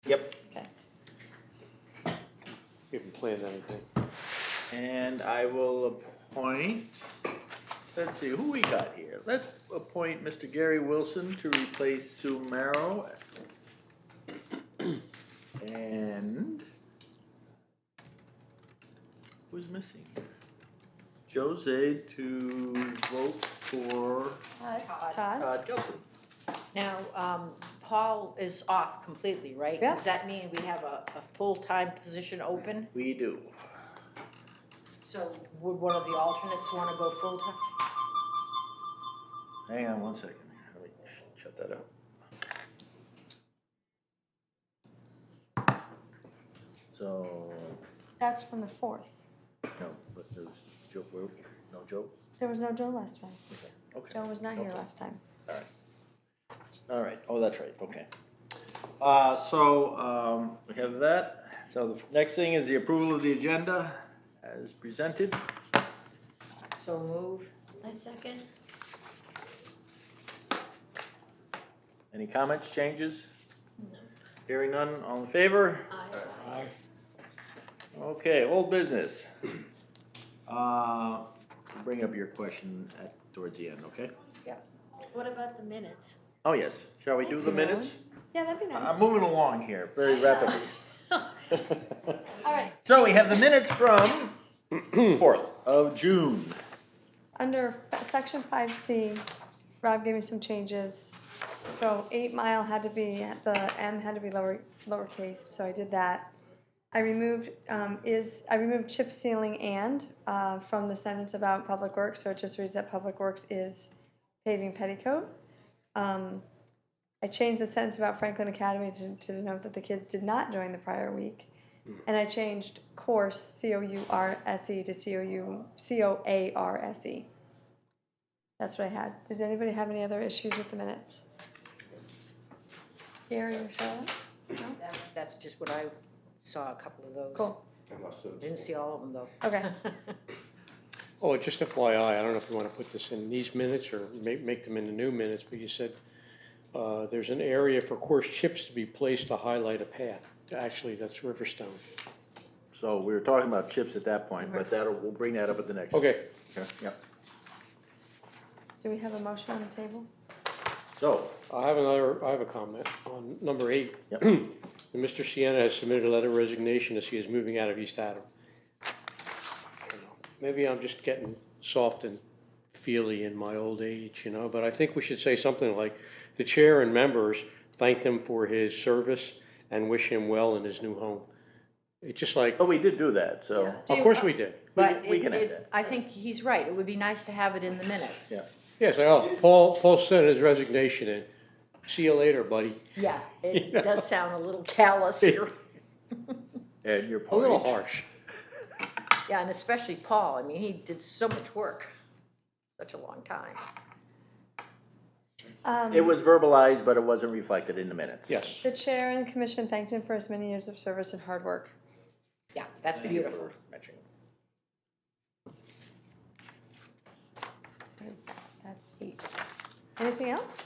Yep. Okay. We haven't planned anything. And I will appoint, let's see, who we got here? Let's appoint Mr. Gary Wilson to replace Sue Merrow. And who's missing? Jose to vote for Todd. Todd Gilson. Now, Paul is off completely, right? Yeah. Does that mean we have a full-time position open? We do. So would one of the alternates want to go full-time? Hang on one second. Let me shut that up. So, That's from the 4th. no, but there's Joe, no Joe? There was no Joe last time. Okay. Joe was not here Okay. last time. All right, oh, that's right, okay. We have that. So the next thing is the approval of the agenda as presented. So move. A second. Any comments, changes? No. Hearing none, all in favor? Aye. Okay, old business. Bring up your question towards the end, okay? What about the minutes? Oh, yes, shall we do the minutes? Yeah, that'd be nice. I'm moving along here very rapidly. All right. So we have the minutes from 4th of June. Under section 5C, Rob gave me some changes. So 8 Mile had to be, the M had to be lowercase, so I did that. I removed chip sealing and from the sentence about Public Works, so it just reads that Public Works is paving petticoat. I changed the sentence about Franklin Academy to denote that the kids did not join the prior week. And I changed course, C-O-U-R-S-E, to C-O-A-R-S-E. That's what I had. Did anybody have any other issues with the minutes? Gary or Charlotte? No? That's just what I saw, a couple of those. Cool. Didn't see all of them, though. Okay. Oh, just FYI, I don't know if you want to put this in these minutes or make them in the new minutes, but you said there's an area for course chips to be placed to highlight a path. Actually, that's Riverstone. So we were talking about chips at that point, but we'll bring that up at the next. Okay. Yep. Do we have a motion on the table? So, I have a comment on number 8. Yep. Mr. Sienna has submitted a letter of resignation as he is moving out of East Haddam. I don't know. Maybe I'm just getting soft and feely in my old age, but I think we should say something like, the chair and members thanked him for his service and wish him well in his new home. It's just like, but we did do that, so. Yeah. of course we did. But We can add that. I think he's right. It would be nice to have it in the minutes. Yeah. Yes, Paul sent his resignation in. See you later, buddy. Yeah, it does sound a little callous here. And your A point. little harsh. Yeah, and especially Paul. I mean, he did so much work, such a long time. It was verbalized, but it wasn't reflected in the minutes. Yes. The chair and the commission thanked him for his many years of service and hard work. Yeah, that's Thank you beautiful. for mentioning. What is that? That's 8. Anything else?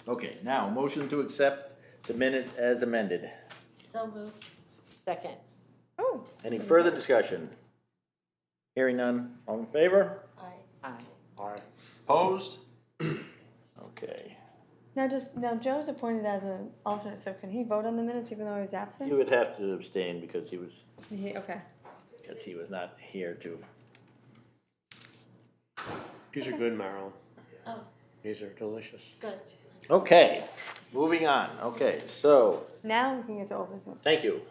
Okay, now, motion to accept the minutes as amended. So move. Second. Oh. Any further discussion? Hearing none, all in favor? Aye. Aye. All right. Opposed? Okay. Now Joe's appointed as an alternate, so can he vote on the minutes even though he's absent? You would have to abstain because he Okay. was not here to. These are good, Marilyn. Oh, These are delicious. good. Okay, moving on. Okay, so, Now we can get to old business. thank you.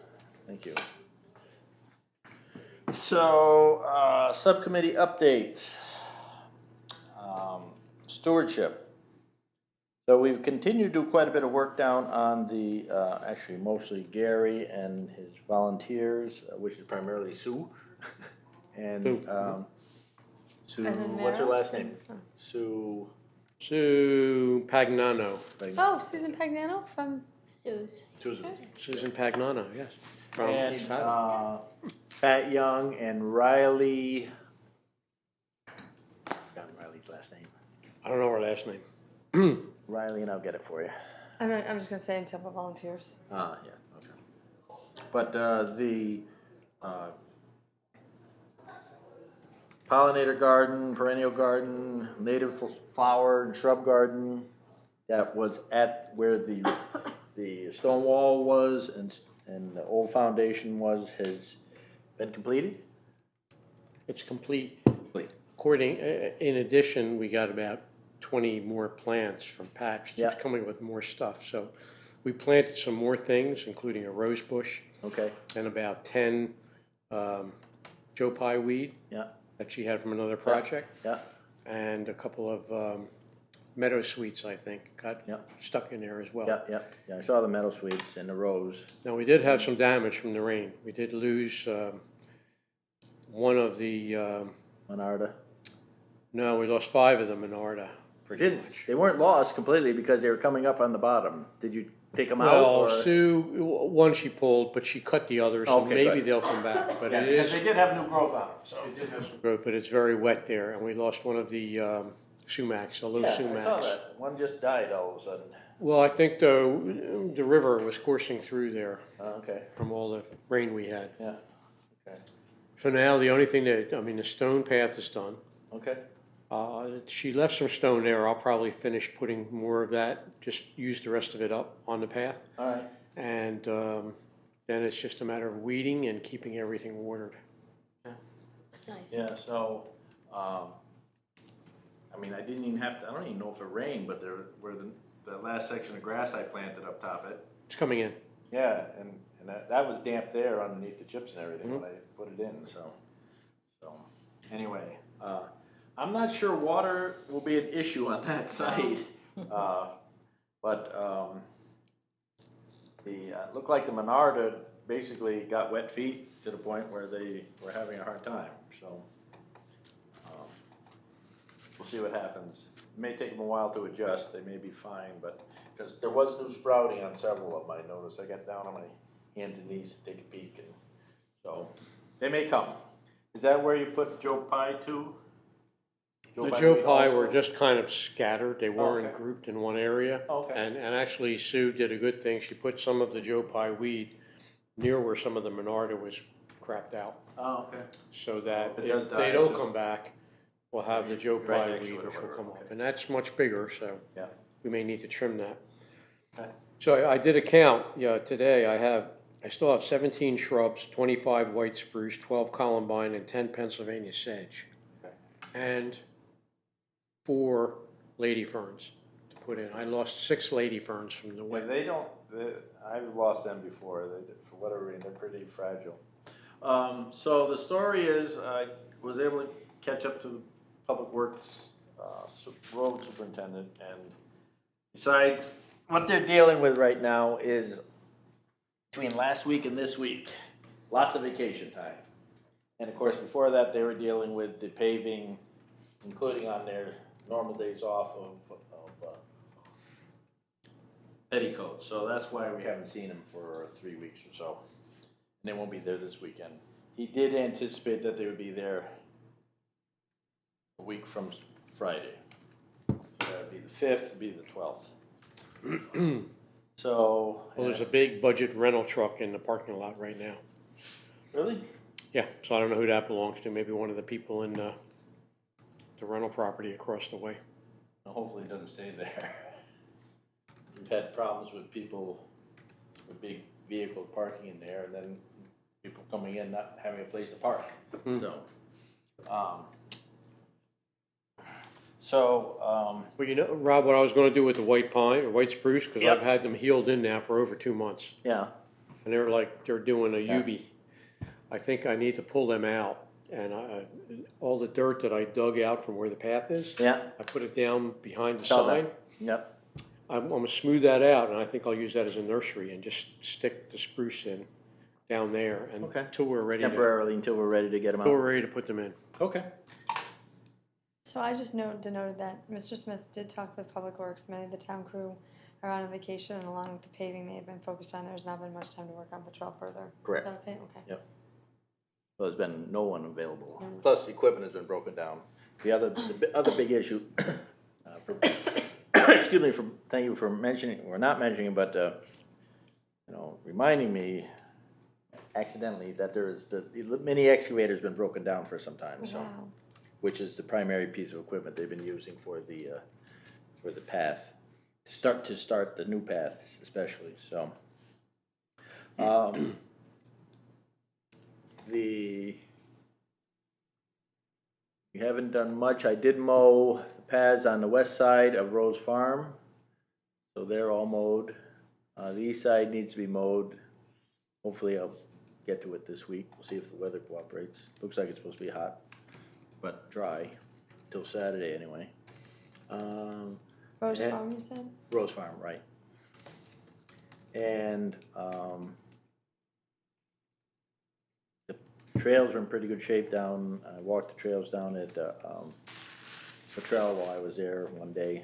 So, subcommittee updates. Stewardship. So we've continued to do quite a bit of work down on the, actually mostly Gary and his volunteers, which is primarily Sue. And, Sue, As in what's her Mara? last name? Oh. Sue. Sue Pagnano. Oh, Susan Pagnano from Sue's. Susan. Susan Pagnano, yes. From And East Haddam. Pat Young and Riley. Got Riley's last name. I don't know her last name. Riley, and I'll get it for you. I'm just gonna say until the volunteers. Yeah. But the pollinator garden, perennial garden, native flower and shrub garden that was at where the stone wall was and the old foundation was has been completed? It's complete. Complete. According, in addition, we got about 20 more plants from Patch. Keeps Yeah. coming with more stuff. So we planted some more things, including a rose bush Okay, and about 10 Joe Pye weed yeah, that she had from another project, yeah, and a couple of meadow sweets, I think, got Yeah. stuck in there as well. yeah, yeah, yeah, I saw the meadow sweets and the rose. Now, we did have some damage from the rain. We did lose one of the, Monarda. no, we lost 5 of them in Arda, pretty Didn't, much. they weren't lost completely because they were coming up on the bottom. Did you take them out Well, or? Sue, one she pulled, but she cut the others, so Okay, maybe good. they'll come back. But Yeah, it because is, they did have new growth on them, so. it did have some growth, but it's very wet there, and we lost one of the sumacs, a low Yeah, sumacs. I saw that. One just died all of a sudden. Well, I think the river was coursing through there Okay, from all the rain we had. yeah, okay, So now the only thing that, I mean, the stone path is done. okay, She left some stone there. I'll probably finish putting more of that, just use the rest of it up on the path. all right. And then it's just a matter of weeding and keeping everything watered. It's nice. Yeah, so, I mean, I didn't even have to, I don't even know if it rained, but there, where the last section of grass I planted up top it. It's coming in. Yeah, and that was damp there underneath the chips and everything when I put it in, so. Anyway, I'm not sure water will be an issue on that site. But, looked like the Menarda basically got wet feet to the point where they were having a hard time, so. We'll see what happens. It may take them a while to adjust, they may be fine, but, because there was new sprouting on several of them, I noticed. I got down on my hands and knees to take a peek, and so, they may come. Is that where you put Joe Pye too? The Joe weed Pye also? were just kind of scattered. They weren't okay. grouped in one area. Okay. And actually Sue did a good thing. She put some of the Joe Pye weed near where some of the Menarda was crapped out. Oh, okay. So that If it does if die, they it's don't just- come back, we'll have the Joe Right Pye next to weed it or which will whatever, come okay. up. And that's much bigger, so Yeah. we may need to trim that. Okay. So I did a count, today. I still have 17 shrubs, 25 white spruce, 12 columbine, and 10 Pennsylvania sedge. Okay. And 4 lady ferns to put in. I lost 6 lady ferns from the Yeah, wind. they don't, I've lost them before, for whatever reason, they're pretty fragile. So the story is, I was able to catch up to the Public Works, road superintendent, and besides, what they're dealing with right now is, between last week and this week, lots of vacation time. And of course, before that, they were dealing with the paving, including on their normal days off of petticoats. So that's why we haven't seen them for 3 weeks or so. And they won't be there this weekend. He did anticipate that they would be there a week from Friday. So that'd be the 5th, it'd be the 12th. So. Well, there's a big budget rental truck in the parking lot right now. Really? Yeah, so I don't know who that belongs to. Maybe one of the people in the rental property across the way. Hopefully it doesn't stay there. We've had problems with people with big vehicle parking in there, and then people coming in not having a place to park. Well, you know, Rob, what I was gonna do with the white pine or white spruce, because Yep. I've had them healed in now for over 2 months. Yeah, And they're doing a Yeah. UB. I think I need to pull them out. And all the dirt that I dug out from where the path is, yeah, I put it down behind the Saw that. sign. yep, I'm gonna smooth that out, and I think I'll use that as a nursery and just stick the spruce in down there and Okay. until we're ready temporarily until we're ready to get them until we're out. ready to put them in. Okay. So I just denoted that Mr. Smith did talk with Public Works. Many of the town crew are on vacation, and along with the paving they have been focused on, there's not been much time to work on patrol further. Correct. Is that okay? Okay. Yep. So there's been no one available. Mm. Plus, the equipment has been broken down. The other big issue, excuse me, thank you for mentioning, or not mentioning, but, reminding me, accidentally, that the mini excavator's been broken down for some time, so. Wow. Which is the primary piece of equipment they've been using for the path. To start the new path especially, so. We haven't done much. I did mow the paths on the west side of Rose Farm, so they're all mowed. The east side needs to be mowed. Hopefully I'll get to it this week. We'll see if the weather cooperates. Looks like it's supposed to be hot, but dry, till Saturday anyway. Rose and- Farm, you said? Rose Farm, right. And, the trails are in pretty good shape down, I walked the trails down at, Latrell while I was there one day.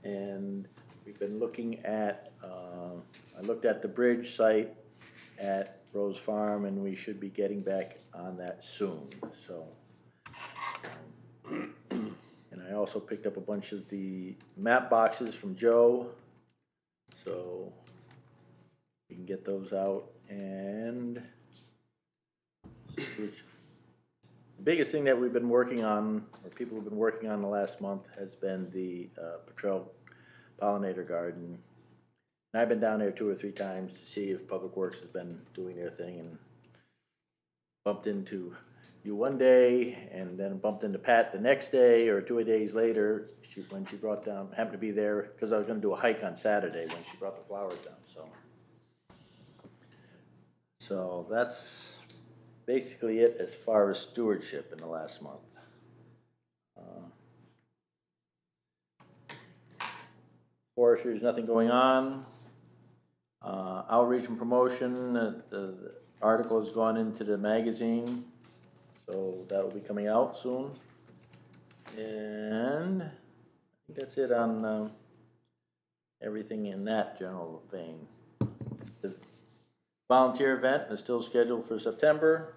And we've been looking at, I looked at the bridge site at Rose Farm, and we should be getting back on that soon, so. And I also picked up a bunch of the map boxes from Joe, so we can get those out. And the biggest thing that we've been working on, or people have been working on the last month, has been the Petrel pollinator garden. And I've been down there 2 or 3 times to see if Public Works has been doing their thing, and bumped into you one day, and then bumped into Pat the next day, or 2 days later, when she brought down, happened to be there, because I was gonna do a hike on Saturday when she brought the flowers down, so. So that's basically it as far as stewardship in the last month. Forestry, there's nothing going on. Outreach and promotion, the article has gone into the magazine, so that will be coming out soon. And I think that's it on everything in that general vein. The volunteer event is still scheduled for September,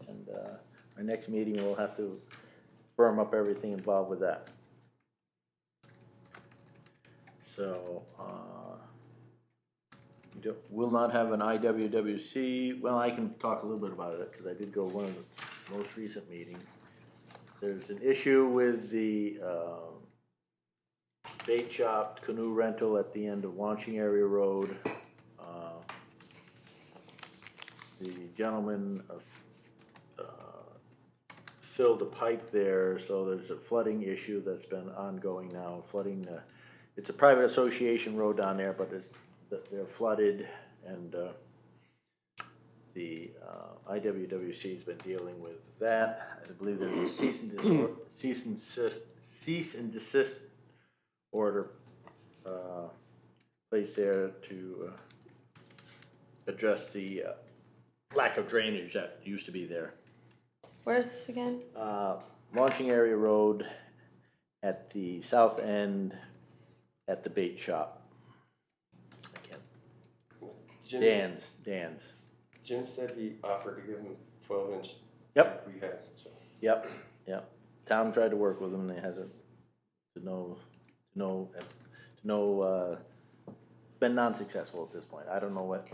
and our next meeting we'll have to firm up everything involved with that. So, we'll not have an IWWC. Well, I can talk a little bit about it, because I did go one of the most recent meetings. There's an issue with the bait shop canoe rental at the end of Launching Area Road. The gentleman filled a pipe there, so there's a flooding issue that's been ongoing now. Flooding, it's a private association road down there, but they're flooded, and the IWWC has been dealing with that. I believe there's a cease and desist order placed there to address the lack of drainage that used to be there. Where is this again? Launching Area Road at the south end at the bait shop. I can't. Dan's. Jim said he offered to give him 12-inch. Yep. We had, so. Yep. Tom tried to work with him, and it hasn't, it's been non-successful at this point. I don't know what,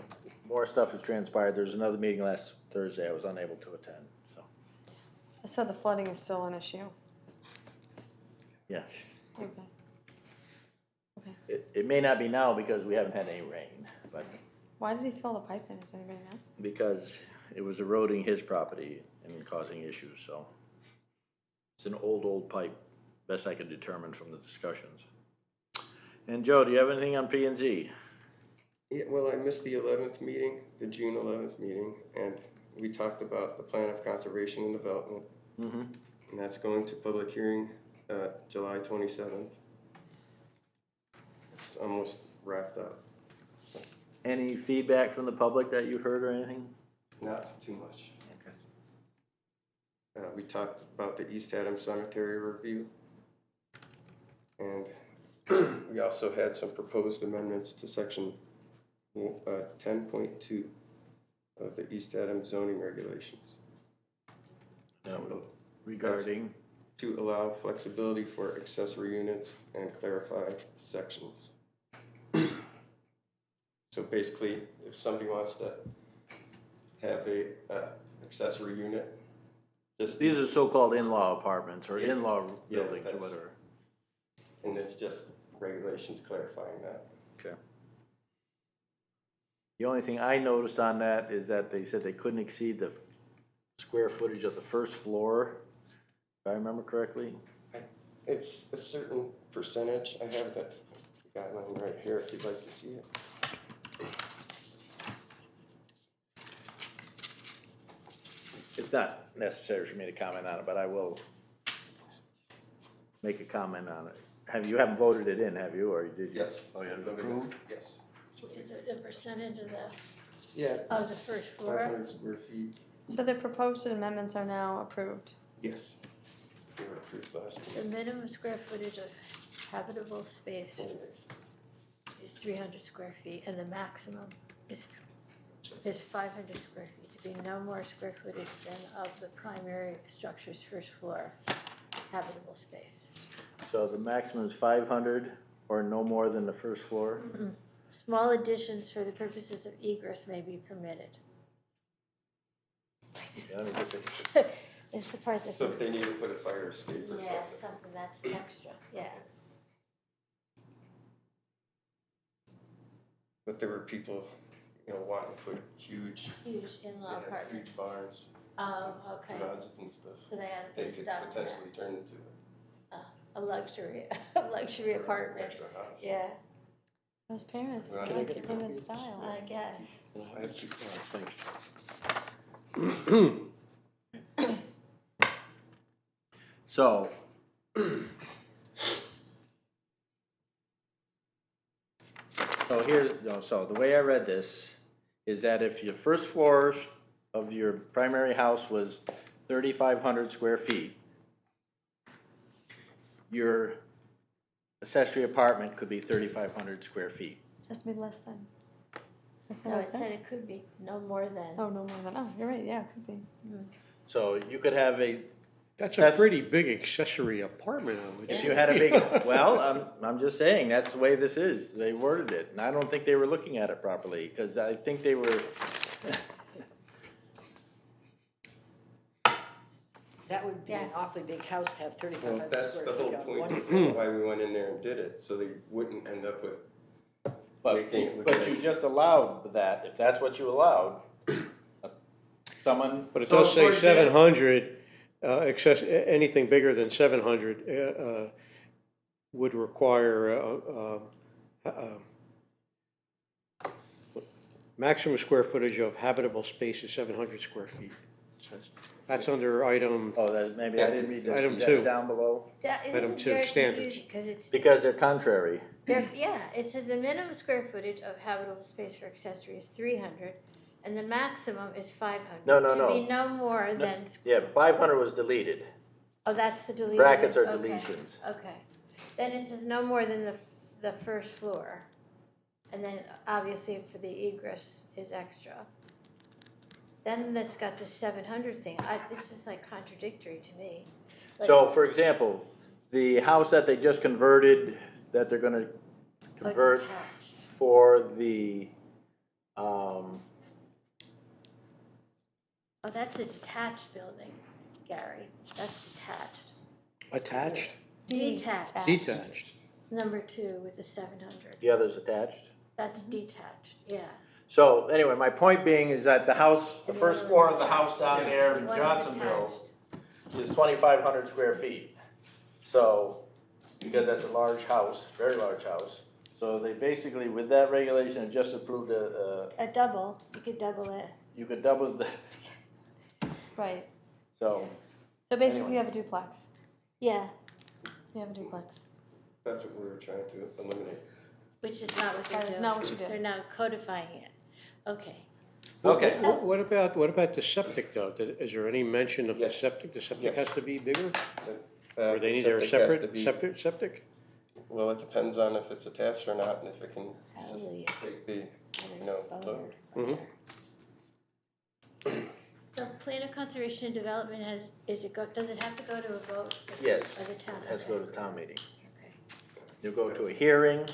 more stuff has transpired. There's another meeting last Thursday I was unable to attend, so. So the flooding is still an issue. Yeah. Okay. It may not be now because we haven't had any rain, but Why did he fill the pipe in? Does anybody know? because it was eroding his property and causing issues, so. It's an old pipe, best I could determine from the discussions. And Joe, do you have anything on P and Z? Yeah, well, I missed the 11th meeting, the June 11th meeting, and we talked about the plan of conservation and development. Mm-hmm. And that's going to public hearing July 27th. It's almost wrapped up. Any feedback from the public that you heard or anything? Not too much. Okay. We talked about the East Haddam Cemetery review. And we also had some proposed amendments to section 10.2 of the East Haddam zoning regulations. Regarding? To allow flexibility for accessory units and clarify sections. So basically, if somebody wants to have a accessory unit. Just These are so-called in-law apartments or Yeah. in-law Yeah, buildings or that's- whatever. And it's just regulations clarifying that. Okay. The only thing I noticed on that is that they said they couldn't exceed the square footage of the first floor, if I remember correctly. It's a certain percentage. I have that guideline right here if you'd like to see it. It's not necessary for me to comment on it, but I will make a comment on it. You haven't voted it in, have you, or did you? Yes. Oh, yeah, Voted approved? Yes. Is it a percentage of Yeah. the first floor? 500 square feet. So the proposed amendments are now approved. Yes. They were approved last The week. minimum square footage of habitable space is 300 square feet, and the maximum is 500 square feet, to be no more square footage than of the primary structure's first floor habitable space. So the maximum is 500 or no more than the first floor? Small additions for the purposes of egress may be permitted. Yeah, let me get the- It's the part that's. So if they need to put a fire escape or Yeah, something. something that's extra, yeah. But there were people, wanting to put huge, Huge in-law apartment. huge barns, Oh, okay. garages and stuff. So they had to They put could stuff in there. potentially turn into A luxury apartment, extra house. yeah, Those parents, they Right. like to live in style. I guess. I have two. Thanks. So. So the way I read this is that if your first floor of your primary house was 3,500 square feet, your accessory apartment could be 3,500 square feet. Has to be less than. That's No, what it said it could be no more than. Oh, no more than, oh, you're right, yeah, it could be. So you could have That's That's- a pretty big accessory apartment, I would if say. you had a big, well, I'm just saying, that's the way this is. They worded it, and I don't think they were looking at it properly, because I think they were, That would be an Yeah. awfully big house to have 3,500 Well, that's square the feet whole on point one of floor. why we went in there and did it, so they wouldn't end up with but making it look but like. you just allowed that, if that's what you allowed, someone. But it so, does say for example- 700, anything bigger than 700 would require maximum square footage of habitable space is 700 square feet. It says. That's under item, Oh, that, maybe I didn't read this, Item that's two. down below, Item two, standards. Because it's, because they're contrary. yeah, it says the minimum square footage of habitable space for accessory is 300, and the maximum is 500. No, no, To no. be no more than. Yeah, 500 was deleted, Oh, that's the deleted. brackets are okay. deletions. Okay, then it says no more than the first floor, and then obviously for the egress is extra. Then it's got this 700 thing, this is like contradictory to me. Like- So, for example, the house that they just converted, that they're gonna Oh, convert detached. for the, Oh, that's a detached building, Gary, that's detached. attached, Detached, detached. number 2 with the 700, the other's attached. that's detached, yeah. So, anyway, my point being is that the house, the first floor of the house down there in One is Johnsonville attached. is 2,500 square feet. So, because that's a large house, very large house. So they basically, with that regulation, it just approved A double, you could double it. you could double the, Right, so, so basically Anyway. you have a duplex, Yeah, you have a duplex. That's what we were trying to eliminate. which is not what they're That doing. is not what you did. They're now codifying it, okay. okay. What about the septic though? Is there any mention of the Yes. septic? The septic Yes. has to be bigger? Or Or they need their separate septic? Well, it depends on if it's attached or not, and if it can Hallelujah. take the, load. Mhm. So plan of conservation and development does it have to go to a vote? Yes, Of the town? it has to go Okay. to town meeting. Okay. You go to a hearing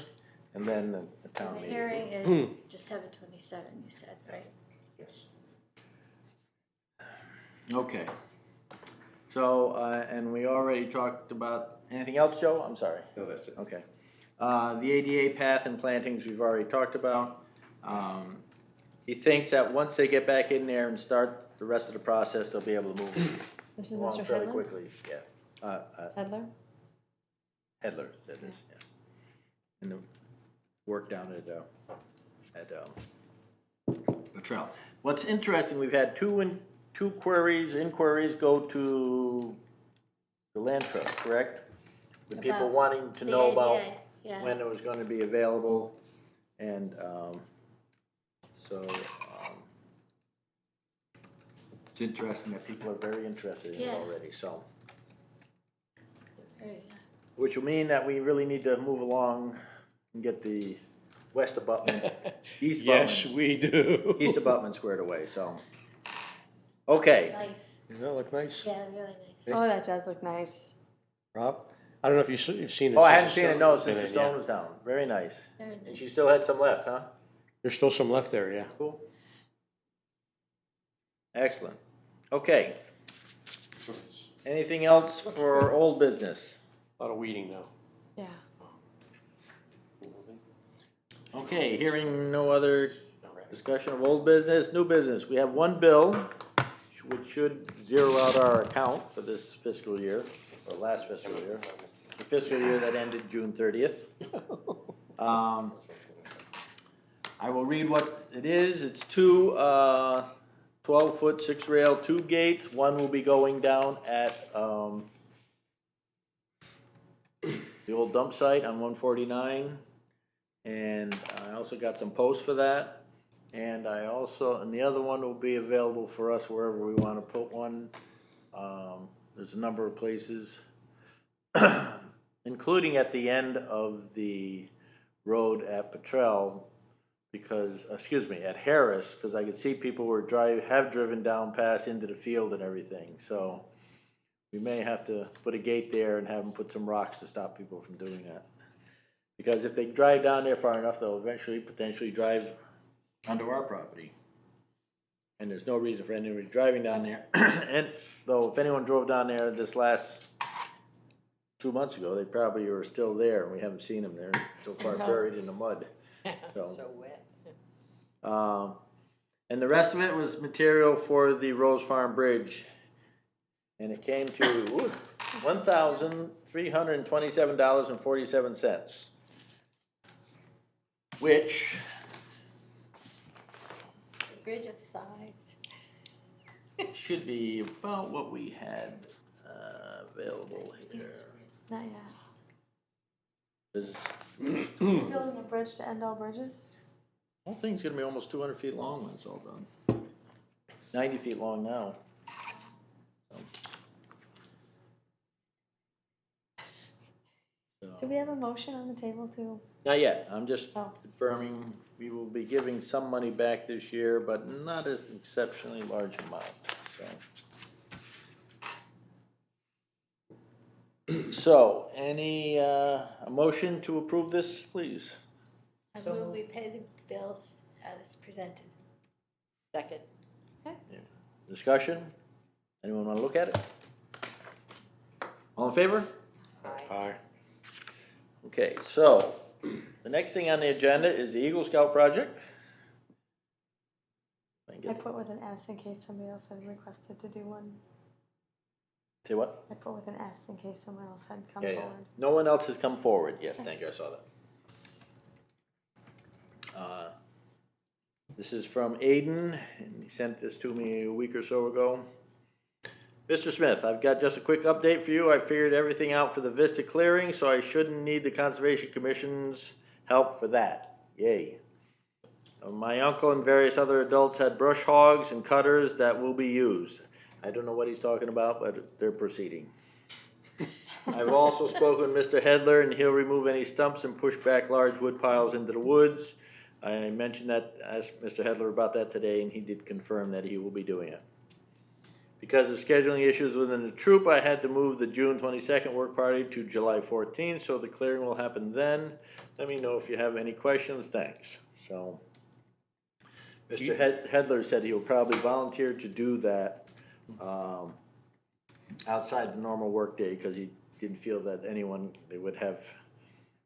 and then a So town the meeting. hearing is to 7/27, you said, right? Yes. Okay. So, and we already talked about, anything else, Joe? I'm sorry. No, that's it. Okay. The ADA path and plantings we've already talked about. He thinks that once they get back in there and start the rest of the process, they'll be able to move This is along Mr. fairly Hedlund? quickly. Yeah. Hedler? Headler, that is, yeah. And the work down at Latrell. What's interesting, we've had two inquiries go to the land trust, correct? With people About wanting to The know about ADA, yeah. when it was gonna be available, and, it's interesting that people are very interested in it Yeah. already, so. Very, Which will mean that we really need to move along and get the west abutment, east Yes, abutment, we do. east abutment squared away, so. Okay, nice, Does that look nice? yeah, really nice. Oh, that does look nice. Rob? I don't know if you've seen it. oh, I since hadn't seen it, stone no, was since in the it, stone yeah. was down, very nice. Very And nice. she still had some left, huh? There's still some left there, yeah. Cool. Excellent, okay. Anything else for old business? A lot of weeding though. Yeah. Okay, hearing no other discussion of old business, new business, we have one bill, which should zero out our account for this fiscal year, or last fiscal year, the fiscal year that ended June 30th. I will read what it is. It's two 12-foot 6-rail tube gates. One will be going down at the old dump site on 149. And I also got some posts for that. And the other one will be available for us wherever we want to put one. There's a number of places, including at the end of the road at Petrel, at Harris, because I could see people have driven down past into the field and everything. So we may have to put a gate there and have them put some rocks to stop people from doing that. Because if they drive down there far enough, they'll eventually potentially drive onto our property. And there's no reason for anyone driving down there. And though if anyone drove down there this last 2 months ago, they probably were still there, and we haven't seen them. They're so far buried in the mud. So wet. And the rest of it was material for the Rose Farm Bridge. And it came to $1,327.47. Which, The bridge of sides. should be about what we had available here. Not yet. There's- Building a bridge to end all bridges? The whole thing's gonna be almost 200 feet long when it's all done. 90 feet long now. Do we have a motion on the table to? Not yet, I'm just Oh. confirming we will be giving some money back this year, but not as exceptionally large amount, so. So, any, a motion to approve this, please? I move we pay the bills as presented. Second. Discussion? Anyone wanna look at it? All in favor? Aye. Okay, so, the next thing on the agenda is the Eagle Scout project. I put with an S in case somebody else had requested to do one. Say what? I put with an S in case someone else had come Yeah, yeah. forward. No one else has come forward. Yes, thank you, I saw that. This is from Aiden, and he sent this to me a week or so ago. Mr. Smith, I've got just a quick update for you. I figured everything out for the Vista clearing, so I shouldn't need the Conservation Commission's help for that. Yay. My uncle and various other adults had brush hogs and cutters that will be used. I don't know what he's talking about, but they're proceeding. I've also spoken with Mr. Hedler, and he'll remove any stumps and push back large wood piles into the woods. I mentioned that, asked Mr. Hedler about that today, and he did confirm that he will be doing it. Because of scheduling issues within the troop, I had to move the June 22nd work party to July 14th, so the clearing will happen then. Let me know if you have any questions. Thanks. So, Mr. Hedler said he'll probably volunteer to do that outside the normal workday, because he didn't feel that they would have,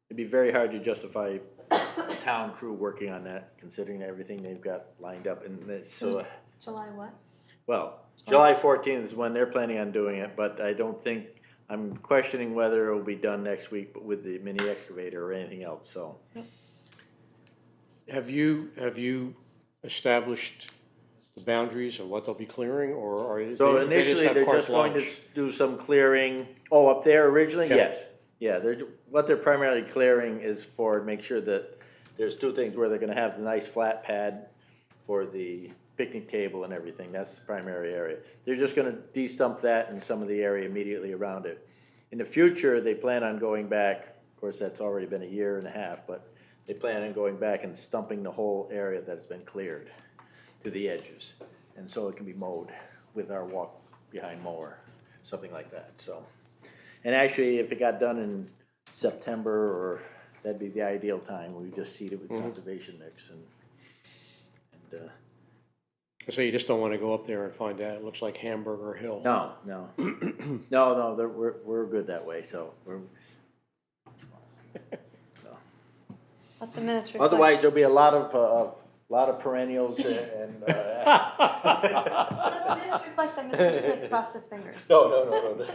it'd be very hard to justify a town crew working on that, considering everything they've got lined up, and so, July what? well, July 14th is when they're planning on doing it, but I don't think, I'm questioning whether it'll be done next week with the mini excavator or anything else, so. Have you established the boundaries of what they'll be clearing, or are So they just initially, have they're carte just going to blanche? do some clearing, up there originally, Yeah. yes. Yeah, what they're primarily clearing is for, make sure that, there's two things where they're gonna have the nice flat pad for the picnic table and everything, that's the primary area. They're just gonna de-stump that and some of the area immediately around it. In the future, they plan on going back, of course, that's already been a year and a half, but they plan on going back and stumping the whole area that's been cleared to the edges. And so it can be mowed with our walk behind mower, something like that, so. And actually, if it got done in September, or, that'd be the ideal time, we just seed it with conservation mix and So you just don't want to go up there and find out it looks like Hamburger Hill. no, we're good that way, so we're. Let the minutes reflect. Otherwise, there'll be a lot of perennials and. Let the minutes reflect that Mr. Smith crossed his fingers. No.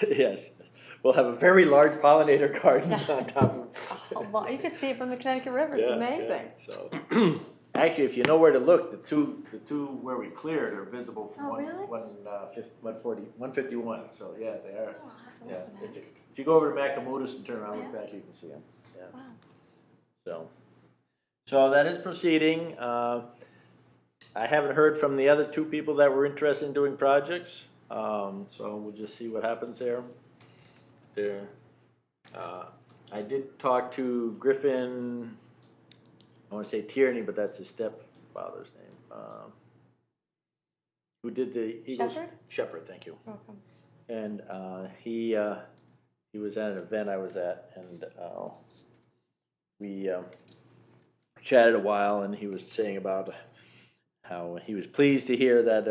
Yes, we'll have a very large pollinator garden on top of. Oh, well, you can see it from the Connecticut River, it's Yeah, amazing. yeah, so, actually, if you know where to look, the two where we cleared are visible from Oh, really? 151, so yeah, they are. Oh, I'll have to Yeah, look for that. if you go over to Macamutus and turn around, look back, you can see them, yeah. Wow. So that is proceeding. I haven't heard from the other two people that were interested in doing projects, so we'll just see what happens there. I did talk to Griffin, I want to say Tierney, but that's his stepfather's name, who did the Eagles. Shepherd? Shepherd, thank you. Welcome. And he was at an event I was at, and we chatted a while, and he was saying about how he was pleased to hear that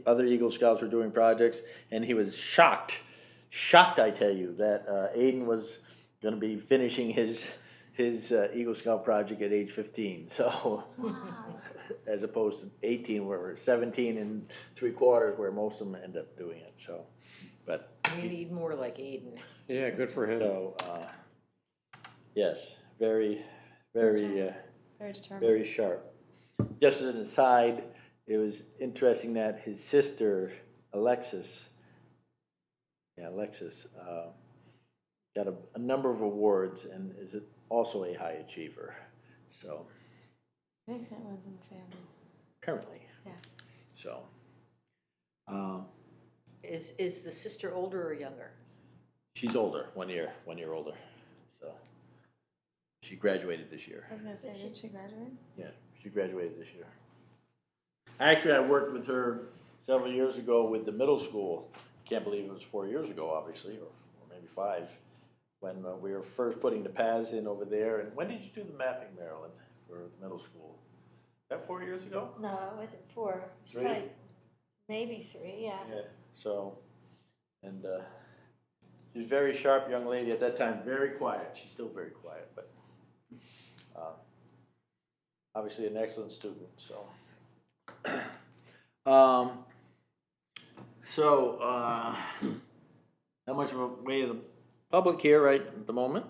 other Eagle Scouts were doing projects, and he was shocked, I tell you, that Aiden was going to be finishing his Eagle Scout project at age 15. So, Wow. as opposed to 18, where we're 17 3/4, where most of them end up doing it. So, but We need more like Aiden. Yeah, good for him. so yes, very Very determined. very sharp. Just as an aside, it was interesting that his sister Alexis got a number of awards and is also a high achiever. So I think that runs in the family. apparently, Yeah. so Is the sister older or younger? she's older, 1 year older. So she graduated this year. I was gonna say, did she graduate? Yeah, she graduated this year. Actually, I worked with her several years ago with the middle school. Can't believe it was 4 years ago, obviously, or maybe 5, when we were first putting the paths in over there. And when did you do the mapping, Marilyn, for the middle school? That 4 years ago? No, it wasn't 4. It was 3? probably maybe 3, yeah. Yeah. So, and she's a very sharp young lady at that time, very quiet. She's still very quiet, but obviously an excellent student. So, not much of a way of the public here right at the moment.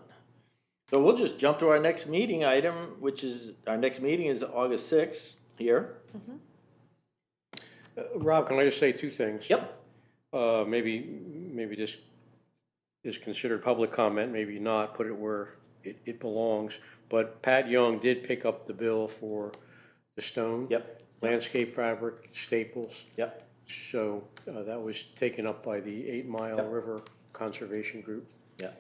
So we'll just jump to our next meeting item, which is, our next meeting is August 6th here. Rob, can I just say 2 things? Yep. Maybe this is considered public comment, maybe not, put it where it belongs. But Pat Young did pick up the bill for the stone. Yep. Landscape fabric, staples. Yep. So that was taken up by the 8 Mile Yep. River Conservation Group. Yeah.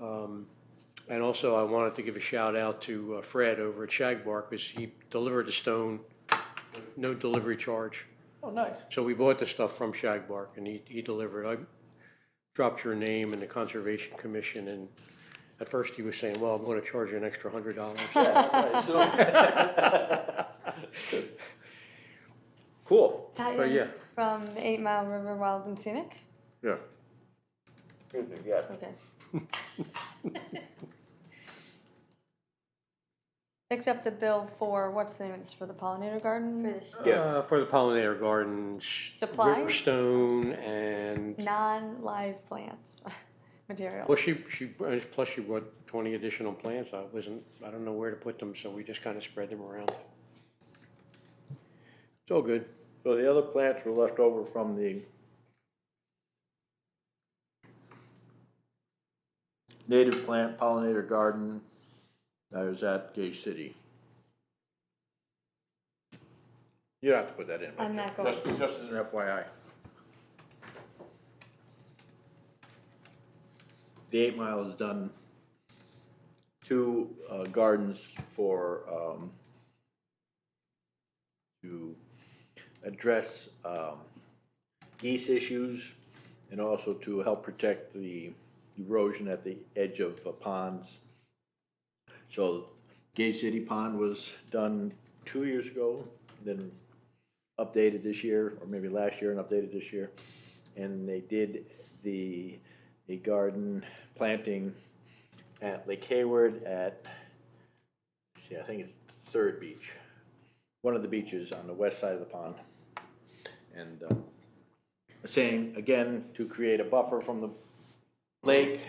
And also I wanted to give a shout out to Fred over at Shagbark, because he delivered the stone, no delivery charge. Oh, nice. So we bought the stuff from Shagbark, and he delivered. I dropped your name in the Conservation Commission, and at first he was saying, well, I'm going to charge you an extra $100. Yeah, that's what I assumed. Cool. Pat But Young, yeah, from the 8 Mile River Wild and Scenic. Yeah. Yeah. Okay. Picked up the bill for, what's the name of this, for the pollinator garden? For this, Yeah. For the pollinator gardens, Supplies? Riverstone and, Non-live plants material. well, plus she brought 20 additional plants. I don't know where to put them, so we just kind of spread them around. It's all good. So the other plants were left over from the native plant pollinator garden that was at Gage City. You don't have to put that in. I'm but not going just, to. just as an FYI. The 8 Mile has done 2 gardens for to address geese issues and also to help protect the erosion at the edge of ponds. So Gage City Pond was done 2 years ago, then updated this year, or maybe last year and updated this year. And they did a garden planting at Lake Hayward at, I think it's Third Beach, one of the beaches on the west side of the pond. And saying, again, to create a buffer from the lake,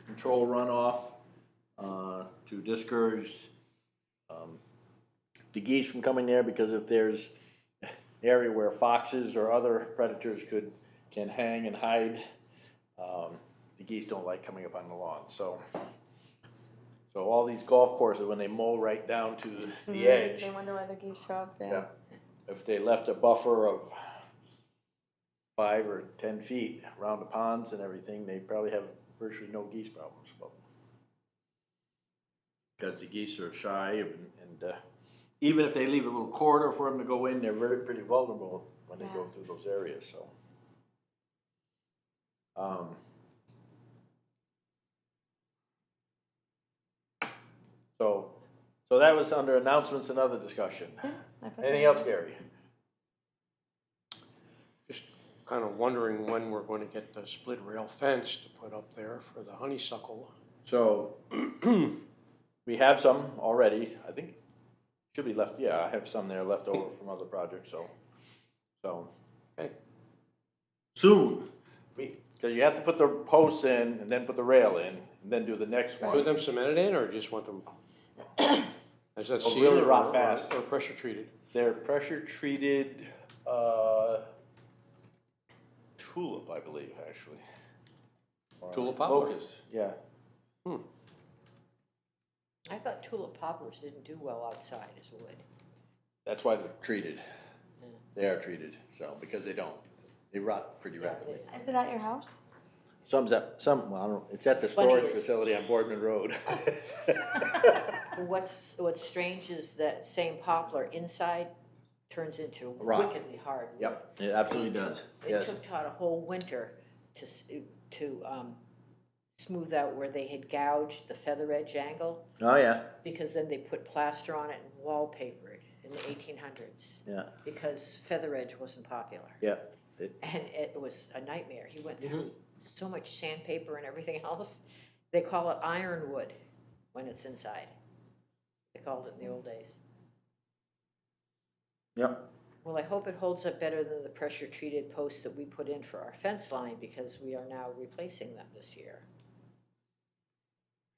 control runoff, to discourage the geese from coming there, because if there's an area where foxes or other predators can hang and hide, the geese don't like coming up on the lawn. So all these golf courses, when they mow right down to the edge, They wonder why the geese show up, yeah. if they left a buffer of 5 or 10 feet around the ponds and everything, they probably have virtually no geese problems. Because the geese are shy, and even if they leave a little corridor for them to go in, they're pretty vulnerable when they go through those areas. So that was under announcements and other discussion. Anything else, Gary? Just kind of wondering when we're going to get the split rail fence to put up there for the honeysuckle. So we have some already. I think should be left. Yeah, I have some there left over from other projects. So Okay. soon, because you have to put the posts in and then put the rail in and then do the next Want one. them cemented in or just want them? Is that Oh, sealed really or- rock fast. or pressure treated? They're pressure treated tulip, I believe, actually. Or Tulip poplar? locust. Yeah. I thought tulip poplars didn't do well outside as wood. That's why they're treated. They are treated. So because they rot pretty rapidly. Is it at your house? Well, I don't know, it's at the What's funny storage is- facility on Boardman Road. What's strange is that same poplar inside turns into Rock. wickedly hard wood. Yep, it absolutely does, It yes. took Todd a whole winter to smooth out where they had gouged the feather edge angle, Oh, yeah, because then they put plaster on it and wallpapered in the 1800s, yeah, because feather edge wasn't popular. yeah. And it was a nightmare. He went through so much sandpaper and everything else. They call it ironwood when it's inside. They called it in the old days. Yep, Well, I hope it holds up better than the pressure-treated posts that we put in for our fence line, because we are now replacing them this year.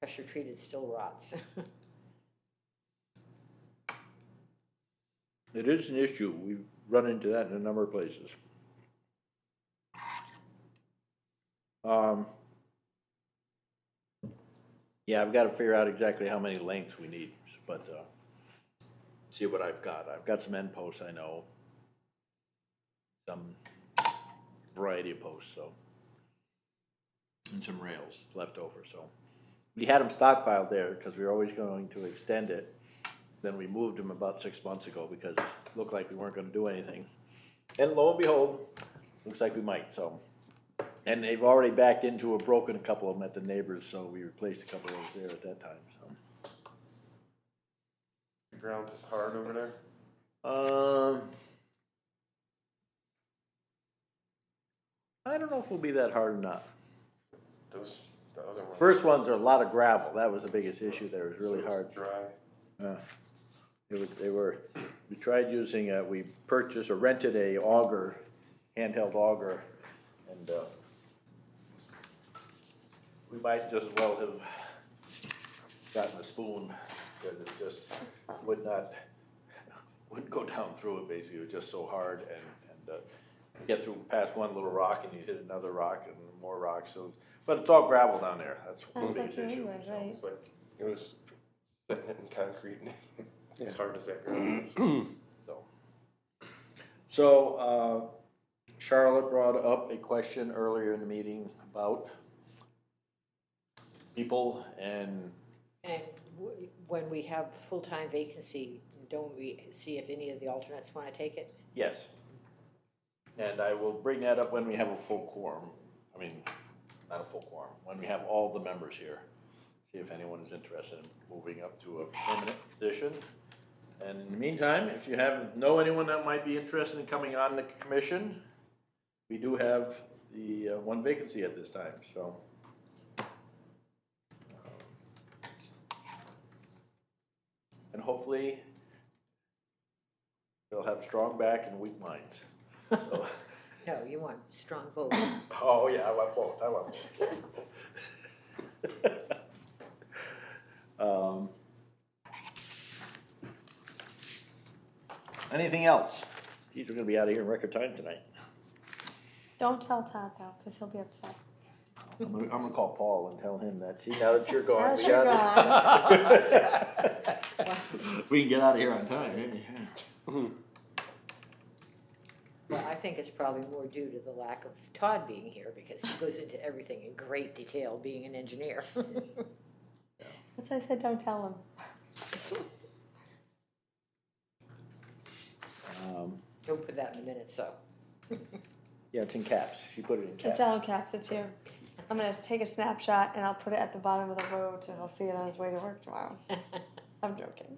Pressure-treated still rots. it is an issue. We've run into that in a number of places. Yeah, I've got to figure out exactly how many lengths we need, but see what I've got. I've got some end posts, I know. Some variety of posts, so. And some rails left over, so. We had them stockpiled there because we were always going to extend it. Then we moved them about 6 months ago because it looked like we weren't going to do anything. And lo and behold, looks like we might, so. And they've already backed into a couple of them at the neighbors, so we replaced a couple of those there at that time, so. The ground is hard over there. I don't know if it'll be that hard or not. The other ones. First ones are a lot of gravel. That was the biggest issue there. It was really hard. Dry. We tried using, we purchased or rented a auger, handheld auger, and, we might just as well have gotten a spoon, because it just wouldn't go down through it, basically. It was just so hard, and get through past one little rock and you hit another rock and more rocks, so, but it's all gravel down there. That's the Sounds biggest like New issue. England, right? It's like, it was setting it in concrete, as hard as that ground is. So, Charlotte brought up a question earlier in the meeting about people and, And when we have full-time vacancy, don't we see if any of the alternates want to take it? yes. And I will bring that up when we have a full quorum. I mean, not a full quorum, when we have all the members here. See if anyone is interested in moving up to a permanent position. And in the meantime, if you know anyone that might be interested in coming on the commission, we do have the one vacancy at this time, so. And hopefully, they'll have strong back and weak minds. So. No, you want strong vote. Oh, yeah, I want both, anything else? Geez, we're gonna be out of here in record time tonight. Don't tell Todd though, because he'll be upset. I'm gonna call Paul and tell him that, see, now that you're gone, Now we that you're got. We can get out of here on time, yeah. Well, I think it's probably more due to the lack of Todd being here, because he goes into everything in great detail, being an engineer. That's why I said don't tell him. Don't put that in the minutes, so. Yeah, it's in caps, she put it in caps. It's all in caps, it's here. I'm gonna take a snapshot and I'll put it at the bottom of the road so he'll see it on his way to work tomorrow. I'm joking.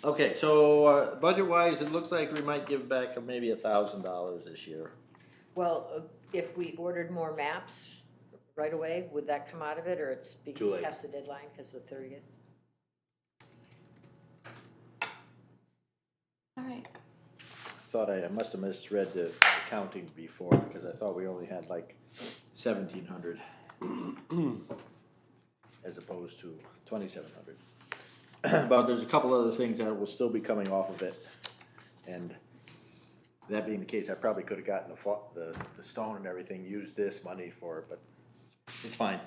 Okay, so, budget-wise, it looks like we might give back maybe $1,000 this year. Well, if we ordered more maps right away, would that come out of it, or it's Too late. past the deadline because of the 30th? All right. Thought I must have misread the counting before, because I thought we only had like 1,700 as opposed to 2,700. But there's a couple other things that will still be coming off of it, and that being the case, I probably could have gotten the stone and everything, used this money for it, but it's fine.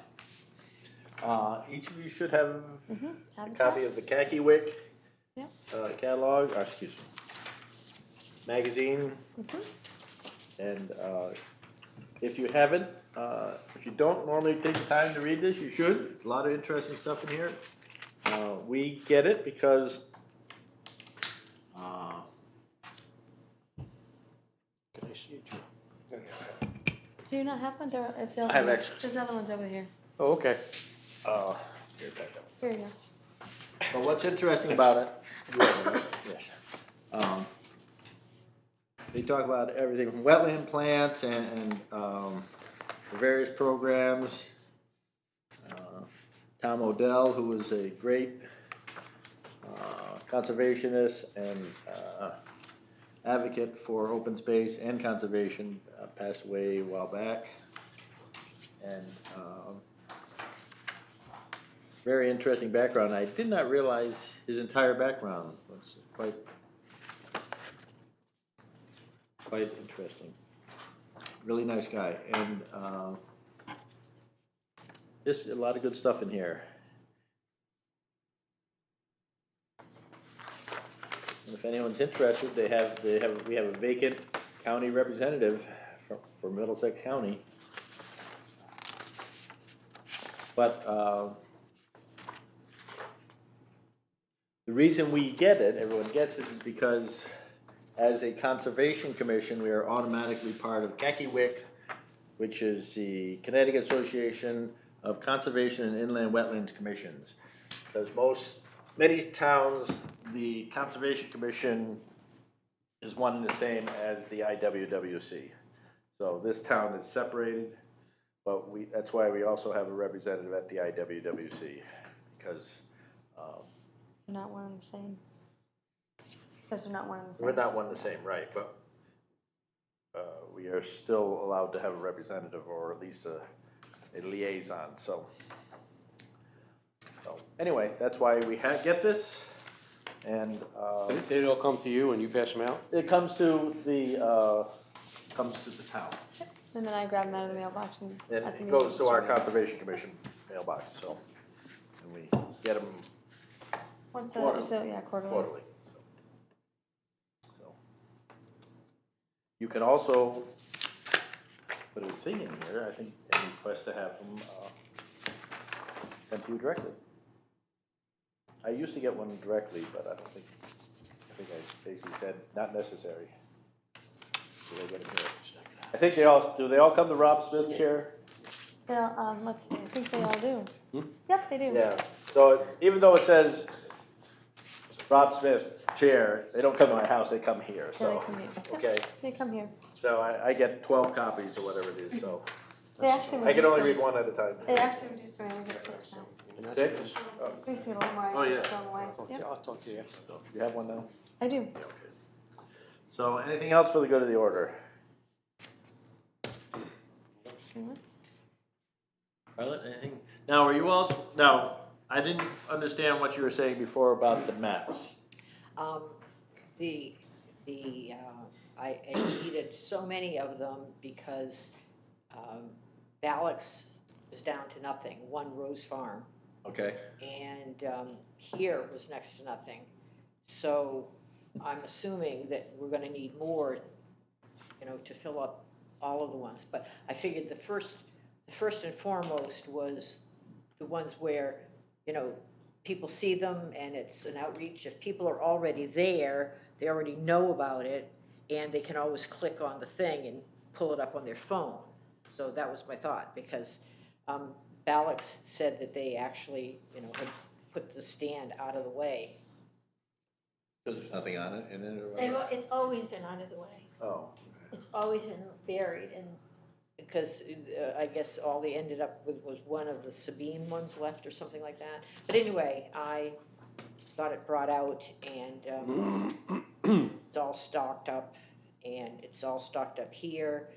Each of you should have a copy of the Khaki Wick Yep. catalog, excuse me, magazine. And if you haven't, if you don't normally take the time to read this, you should. It's a lot of interesting stuff in here. We get it because Can I see it, Joe? Do you not have one? I have extras. There's other ones over here. Oh, okay. Here, back up. Here you go. But what's interesting about it, yes, they talk about everything from wetland plants and the various programs. Tom Odell, who is a great conservationist and advocate for open space and conservation, passed away a while back. And very interesting background. I did not realize his entire background was quite interesting. Really nice guy, and just a lot of good stuff in here. And if anyone's interested, we have a vacant county representative for Middlesex County. But the reason we get it, everyone gets it, is because as a Conservation Commission, we are automatically part of CACIWIC, which is the Connecticut Association of Conservation and Inland Wetlands Commissions. Because many towns, the Conservation Commission is one and the same as the IWWC. So this town is separated, but that's why we also have a representative at the IWWC, because They're not one and the same. Because they're not one and the same. we're not one and the same, right, but we are still allowed to have a representative, or at least a liaison, so anyway, that's why we get this, and They all come to you and you pass them out? it comes to the town. And then I grab them out of the mailbox and. And at the it goes meeting, to our distribute. Conservation Commission mailbox, so, and we get them Once quarterly. it's a, yeah, quarterly. quarterly. So. You can also put a thing in here, I think, and request to have them sent to you directly. I used to get one directly, but I think I basically said not necessary. So they get them here. I think do they all come to Rob Smith chair? Yeah, let's see, I think they all do. Yep, they do. Yeah, so even though it says Rob Smith chair, they don't come to my house, they come here, Yeah, so, they come here. Yep, okay. They come here. So I get 12 copies or whatever it is, so They actually. I can only read reduced one at a time. them. They actually reduced them, I get 6 now. 6? We used to get a lot more, Oh, I yeah. just throw them away. Yep, I'll talk to you. So you have one now? I do. So anything else for the good of the order? Charlotte, anything? Now, are you also, now, I didn't understand what you were saying before about the maps. I needed so many of them because Alex was down to nothing, one Rose Farm, Okay. and here was next to nothing. So I'm assuming that we're gonna need more, to fill up all of the ones. But I figured the first and foremost was the ones where, people see them and it's an outreach. If people are already there, they already know about it, and they can always click on the thing and pull it up on their phone. So that was my thought, because Alex said that they actually, had put the stand out of the way. There's nothing on it, in it or whatever? It's always been out of the way. Oh. It's always been buried in. Because I guess all they ended up with was one of the Sabine ones left or something like that. But anyway, I got it brought out, and it's all stocked up, and it's all stocked up here.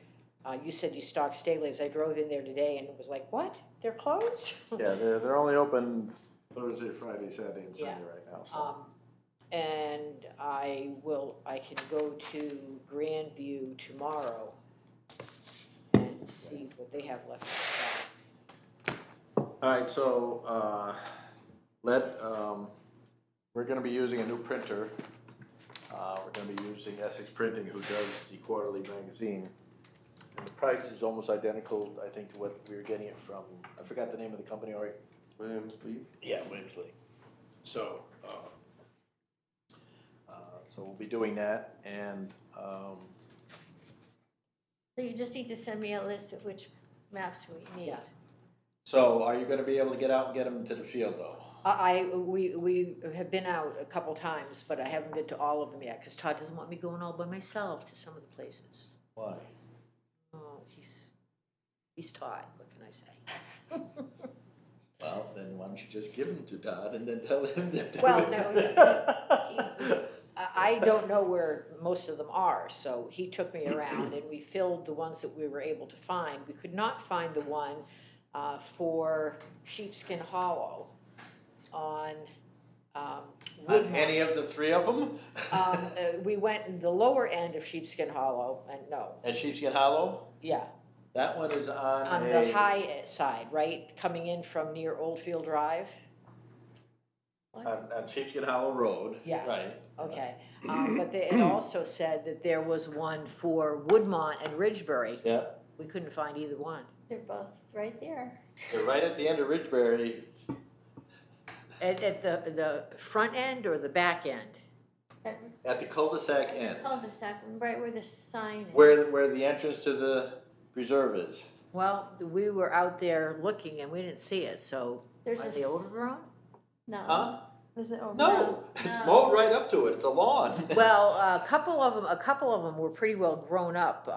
You said you stocked Staley's. I drove in there today and it was like, what? They're closed? Yeah, they're only open Thursday, Friday, Saturday, and Sunday Yeah. right now, so. And I can go to Grandview tomorrow and see what they have left. All right, so, we're gonna be using a new printer. We're gonna be using Essex Printing, who does the quarterly magazine. And the price is almost identical, I think, to what we were getting it from, I forgot the name of the company, Art. Williams, Lee? Yeah, Williamsley. So, so we'll be doing that, and, So you just need to send me a list of which maps we need. Yeah. so are you gonna be able to get out and get them to the field, though? We have been out a couple times, but I haven't been to all of them yet, because Todd doesn't want me going all by myself to some of the places. Why? Oh, he's Todd, what can I say? Well, then why don't you just give them to Todd and then tell him that. Well, no, I don't know where most of them are, so he took me around and we filled the ones that we were able to find. We could not find the one for Sheepskin Hollow on On Woodmont. any of the three of them? We went in the lower end of Sheepskin Hollow, and no, At Sheepskin Hollow? yeah, That one is on the high side, right, coming in from near Oldfield Drive. on Sheepskin Hollow Road. Yeah. Right. Okay, but it also said that there was one for Woodmont and Ridgebury. Yeah, We couldn't find either one. They're both right there. they're right at the end of Ridgebury. At the front end or the back end? At the cul-de-sac end, Cul-de-sac, right where the sign is. where the entrance to the preserve is. Well, we were out there looking and we didn't see it, so There's are a they overgrown? No. Huh? Is it over? No, it's mowed right up to it, it's a lawn. Well, a couple of them were pretty well grown up,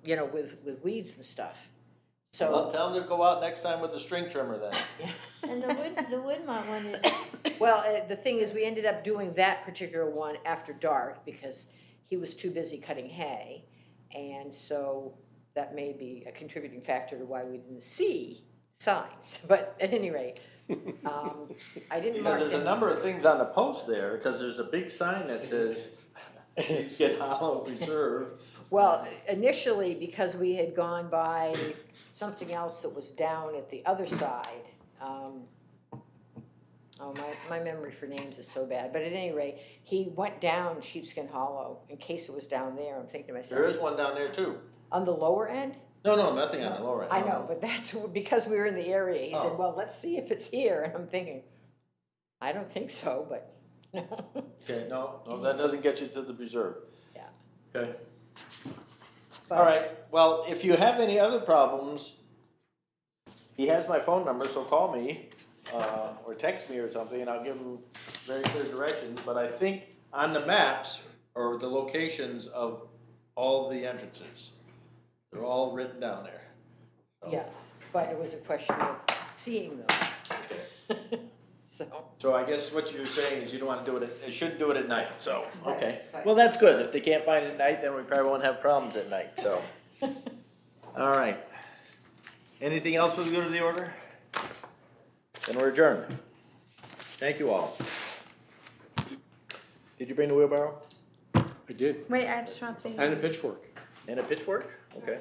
you know, with weeds and stuff. Well, So, tell them to go out next time with the string trimmer then. And the Woodmont one is, well, the thing is, we ended up doing that particular one after dark because he was too busy cutting hay. And so that may be a contributing factor to why we didn't see signs. But at any rate, I didn't mark Because there's a them. number of things on the post there, because there's a big sign that says, Sheepskin Hollow Reserve. Well, initially, because we had gone by something else that was down at the other side. My memory for names is so bad. But at any rate, he went down Sheepskin Hollow in case it was down there. I'm thinking to myself. There is one down there too. On the lower end? No, nothing on the lower end. I no, know, no. but that's because we were in the area. He said, Oh. well, let's see if it's here. And I'm thinking, I don't think so, but no. Okay, no, that doesn't get you to the preserve. Yeah. Okay, But- all right, well, if you have any other problems, he has my phone number, so call me, or text me or something, and I'll give him very clear directions, but I think on the maps are the locations of all the entrances. They're all written down there. So- Yeah, but it was a question of seeing them. Okay. So, I guess what you're saying is you don't wanna do it, you shouldn't do it at night, so, Right, okay. right. Well, that's good, if they can't find it at night, then we probably won't have problems at night, so. All right. Anything else for the good of the order? Then we're adjourned. Thank you all. Did you bring the wheelbarrow I did. Wait, I just want to. And a pitchfork. and a pitchfork? Okay.